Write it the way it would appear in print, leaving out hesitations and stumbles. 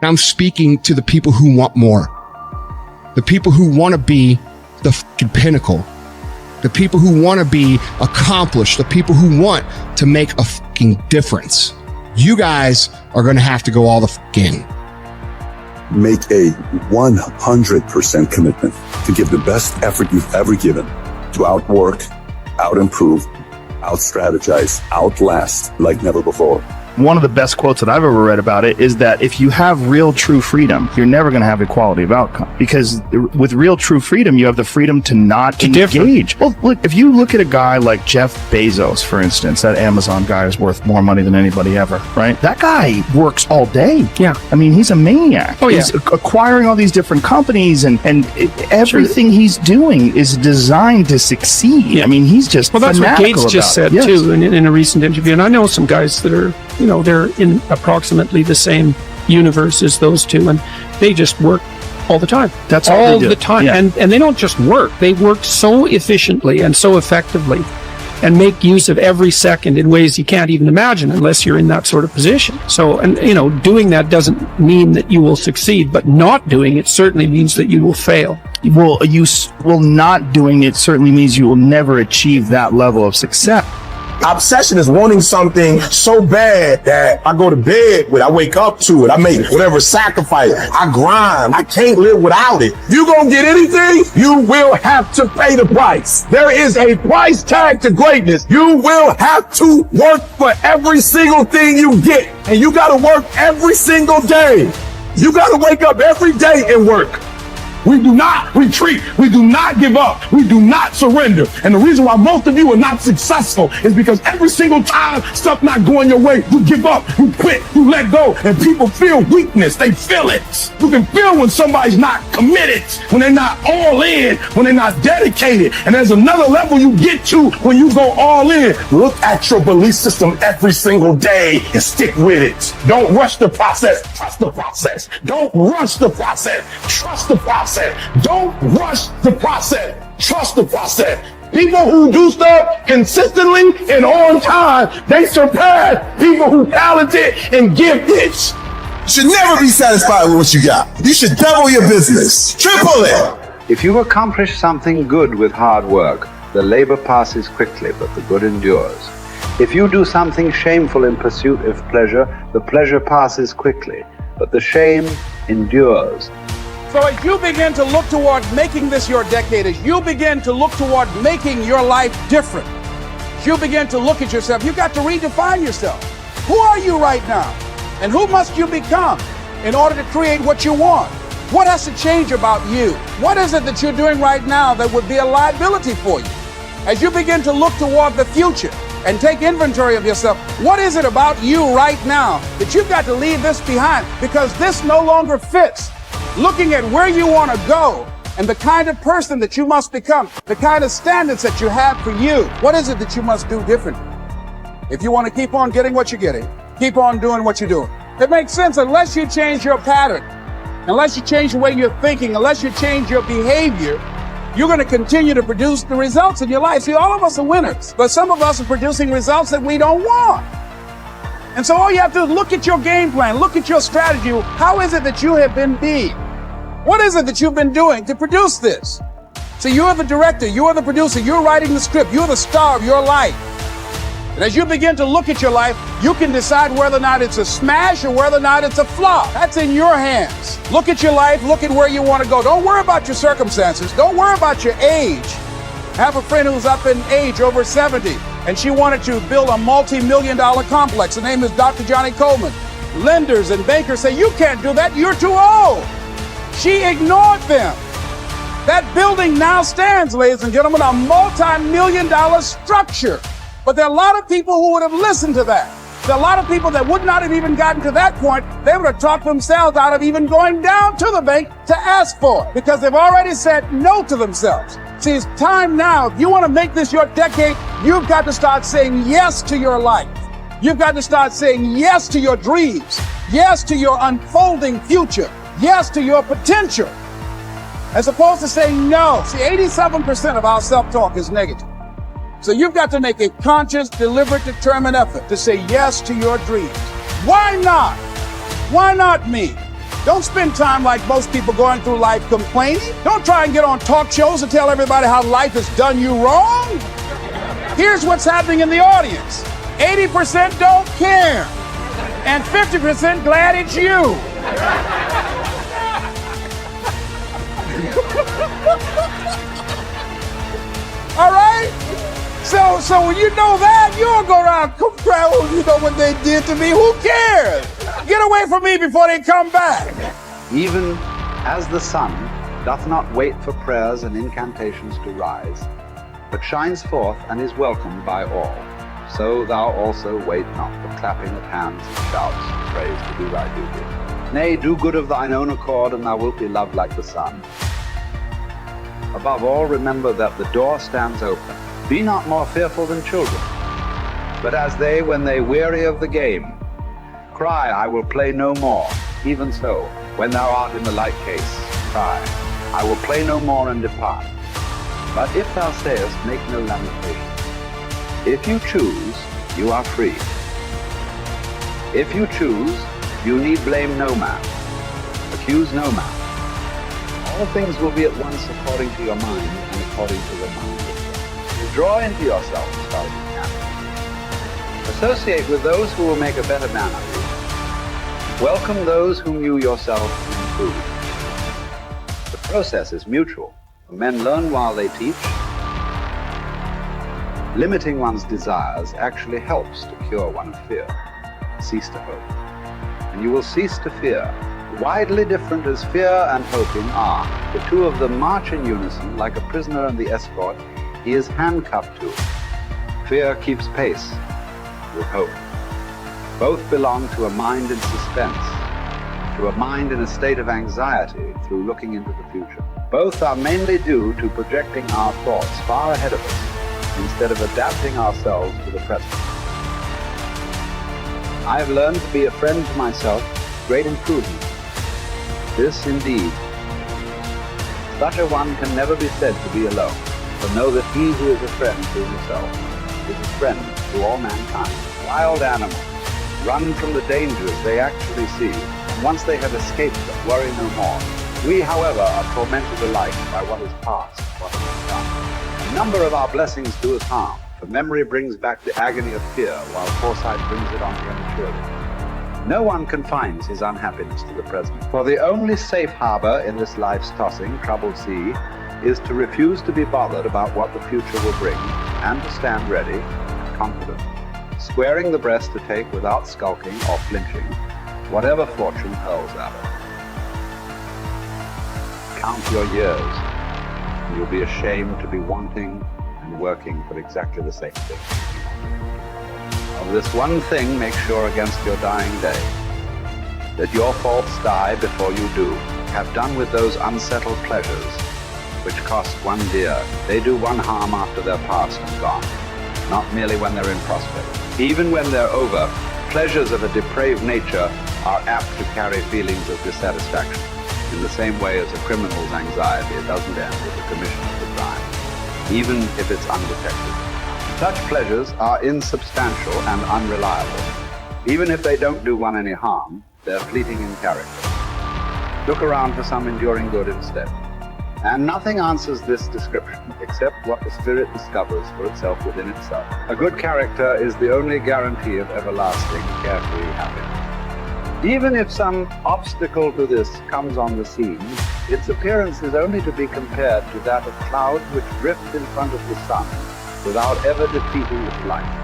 I'm speaking to the people who want more. The people who want to be the fucking pinnacle. The people who want to be accomplished. The people who want to make a fucking difference. You guys are going to have to go all the fuck in. Make a 100% commitment to give the best effort you've ever given to outwork, out-improve, out-strategize, outlast like never before. One of the best quotes that I've ever read about it is that if you have real true freedom, you're never going to have equality of outcome, because with real true freedom, you have the freedom to not engage. Well, look, if you look at a guy like Jeff Bezos, for instance, that Amazon guy is worth more money than anybody ever, right? That guy works all day. Yeah. I mean, he's a maniac. Oh, yeah. He's acquiring all these different companies, and everything he's doing is designed to succeed. Yeah. I mean, he's just Well, that's what Gates just said, yes. too, in a recent interview. And I know some guys that are, they're in approximately the same universe as those two, and they just work all the time. That's all all they do. the time. Yeah. And they don't just work. They work so efficiently and so effectively and make use of every second in ways you can't even imagine unless you're in that sort of position. So, and doing that doesn't mean that you will succeed, but not doing it certainly means that you will fail. Well, not doing it certainly means you will never achieve that level of success. Obsession is wanting something so bad that I go to bed with, I wake up to it, I make whatever sacrifice, I grind, I can't live without it. You gonna get anything, you will have to pay the price. There is a price tag to greatness. You will have to work for every single thing you get, and you gotta work every single day. You gotta wake up every day and work. We do not retreat. We do not give up. We do not surrender. And the reason why most of you are not successful is because every single time stuff not going your way, you give up, you quit, you let go, and people feel weakness. They feel it. You can feel when somebody's not committed, when they're not all in, when they're not dedicated. And there's another level you get to when you go all in. Look at your belief system every single day and stick with it. Don't rush the process. Trust the process. Don't rush the process. Trust the process. Don't rush the process. Trust the process. People who do stuff consistently and on time, they surpass people who talented and gifted. You should never be satisfied with what you got. You should double your business. Triple it. If you accomplish something good with hard work, the labor passes quickly, but the good endures. If you do something shameful in pursuit of pleasure, the pleasure passes quickly, but the shame endures. So as you begin to look toward making this your decade, as you begin to look toward making your life different, as you begin to look at yourself, you've got to redefine yourself. Who are you right now? And who must you become in order to create what you want? What has to change about you? What is it that you're doing right now that would be a liability for you? As you begin to look toward the future and take inventory of yourself, what is it about you right now that you've got to leave this behind because this no longer fits? Looking at where you want to go and the kind of person that you must become, the kind of standards that you have for you. What is it that you must do differently? If you want to keep on getting what you're getting, keep on doing what you're doing. It makes sense unless you change your pattern, unless you change the way you're thinking, unless you change your behavior, you're going to continue to produce the results in your life. See, all of us are winners, but some of us are producing results that we don't want. And so all you have to do is look at your game plan, look at your strategy. How is it that you have been being? What is it that you've been doing to produce this? So you're the director, you're the producer, you're writing the script, you're the star of your life. And as you begin to look at your life, you can decide whether or not it's a smash or whether or not it's a flop. That's in your hands. Look at your life, look at where you want to go. Don't worry about your circumstances. Don't worry about your age. I have a friend who's up in age, over 70, and she wanted to build a multi-million-dollar complex. Her name is Dr. Johnny Coleman. Lenders and bankers say, you can't do that, you're too old. She ignored them. That building now stands, ladies and gentlemen, a multi-million-dollar structure. But there are a lot of people who would have listened to that. There are a lot of people that would not have even gotten to that point. They would have talked themselves out of even going down to the bank to ask for it because they've already said no to themselves. See, it's time now. If you want to make this your decade, you've got to start saying yes to your life. You've got to start saying yes to your dreams, yes to your unfolding future, yes to your potential, as opposed to saying no. See, 87% of our self-talk is negative. So you've got to make a conscious, deliberate, determined effort to say yes to your dreams. Why not? Why not me? Don't spend time like most people going through life complaining. Don't try and get on talk shows and tell everybody how life has done you wrong. Here's what's happening in the audience. 80% don't care, and 50% glad it's you. All right? So when you know that, you don't go around crying, oh, you know what they did to me? Who cares? Get away from me before they come back. Even as the sun doth not wait for prayers and incantations to rise, but shines forth and is welcomed by all, so thou also wait not for clapping of hands and shouts and praise to do thy duty. Nay, do good of thine own accord, and thou wilt be loved like the sun. Above all, remember that the door stands open. Be not more fearful than children, but as they, when they weary of the game, cry, I will play no more. Even so, when thou art in the like case, cry, I will play no more, and depart. But if thou sayest, make no lamentation. If you choose, you are free. If you choose, you need blame no man, accuse no man. All things will be at once according to your mind and according to the mind of God. Draw into yourself as far as you can. Associate with those who will make a better man of you. Welcome those whom you yourself improve. The process is mutual. Men learn while they teach. Limiting one's desires actually helps to cure one's fear. Cease to hope, and you will cease to fear. Widely different as fear and hoping are, the two of them march in unison like a prisoner and the escort he is handcuffed to. Fear keeps pace with hope. Both belong to a mind in suspense, to a mind in a state of anxiety through looking into the future. Both are mainly due to projecting our thoughts far ahead of us instead of adapting ourselves to the present. I have learned to be a friend to myself, great improvement. This indeed, such a one can never be said to be alone, but know that he who is a friend to himself is a friend to all mankind. Wild animals run from the dangers they actually see, and once they have escaped them, worry no more. We, however, are tormented alike by what is past and what is done. A number of our blessings do us harm, for memory brings back the agony of fear, while foresight brings it on prematurely. No one confines his unhappiness to the present, for the only safe harbor in this life's tossing, troubled sea is to refuse to be bothered about what the future will bring, and to stand ready and confident, squaring the breast to take without skulking or flinching whatever fortune hurls at it. Count your years, and you'll be ashamed to be wanting and working for exactly the same thing. Of this one thing, make sure against your dying day, that your faults die before you do. Have done with those unsettled pleasures, which cost one dear. They do one harm after they're past and gone, not merely when they're in prospect. Even when they're over, pleasures of a depraved nature are apt to carry feelings of dissatisfaction, in the same way as a criminal's anxiety doesn't end with the commission of the crime, even if it's undetected. Such pleasures are insubstantial and unreliable. Even if they don't do one any harm, they're fleeting in character. Look around for some enduring good instead. And nothing answers this description except what the spirit discovers for itself within itself. A good character is the only guarantee of everlasting, carefree happiness. Even if some obstacle to this comes on the scene, its appearance is only to be compared to that of clouds which drift in front of the sun without ever defeating its light.